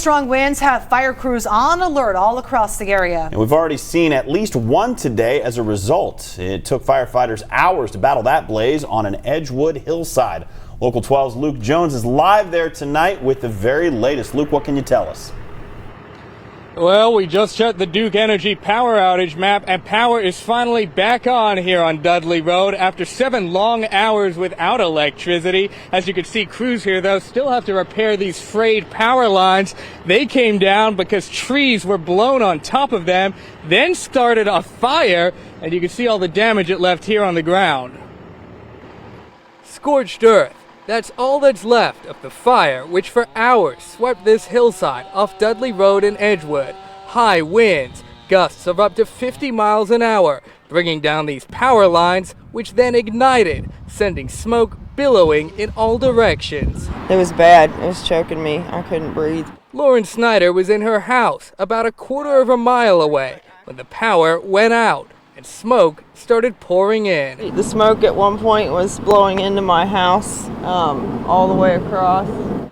strong winds have fire crews on alert all across the area. And we've already seen at least one today as a result. It took firefighters hours to battle that blaze on an Edgewood hillside. Local 12's Luke Jones is live there tonight with the very latest. Luke, what can you tell us? Well, we just checked the Duke Energy power outage map, and power is finally back on here on Dudley Road after 7 long hours without electricity. As you can see, crews here, though, still have to repair these frayed power lines. They came down because trees were blown on top of them, then started a fire, and you can see all the damage it left here on the ground. Scorched earth. That's all that's left of the fire, which for hours swept this hillside off Dudley Road in Edgewood. High winds, gusts of up to 50 miles an hour, bringing down these power lines, which then ignited, sending smoke billowing in all directions. It was bad. It was choking me. I couldn't breathe. Lauren Snyder was in her house about a quarter of a mile away when the power went out and smoke started pouring in. The smoke at one point was blowing into my house all the way across.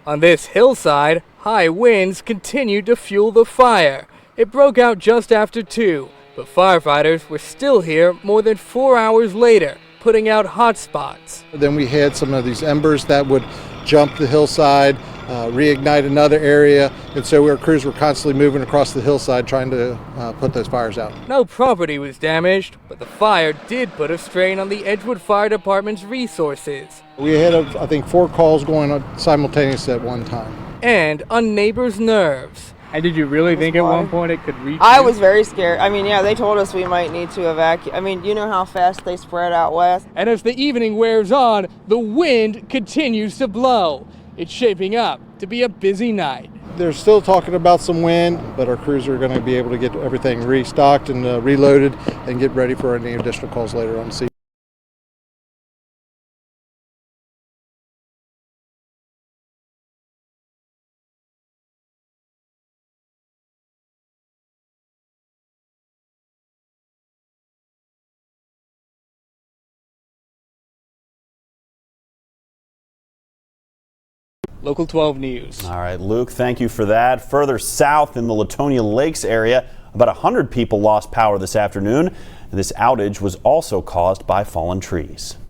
On this hillside, high winds continued to fuel the fire. It broke out just after 2, but firefighters were still here more than 4 hours later, putting out hot spots. Then we had some of these embers that would jump the hillside, reignite another area, and so our crews were constantly moving across the hillside trying to put those fires out. No property was damaged, but the fire did put a strain on the Edgewood Fire Department's resources. We had, I think, 4 calls going on simultaneously at one time. And on neighbors' nerves. And did you really think at one point it could reach I you? was very scared. I mean, yeah, they told us we might need to evacuate. I mean, you know how fast they spread out west. And as the evening wears on, the wind continues to blow. It's shaping up to be a busy night. They're still talking about some wind, but our crews are going to be able to get everything restocked and reloaded and get ready for any additional calls later on this evening. Local 12 News. All right, Luke, thank you for that. Further south in the Latonia Lakes area, about 100 people lost power this afternoon. This outage was also caused by fallen trees.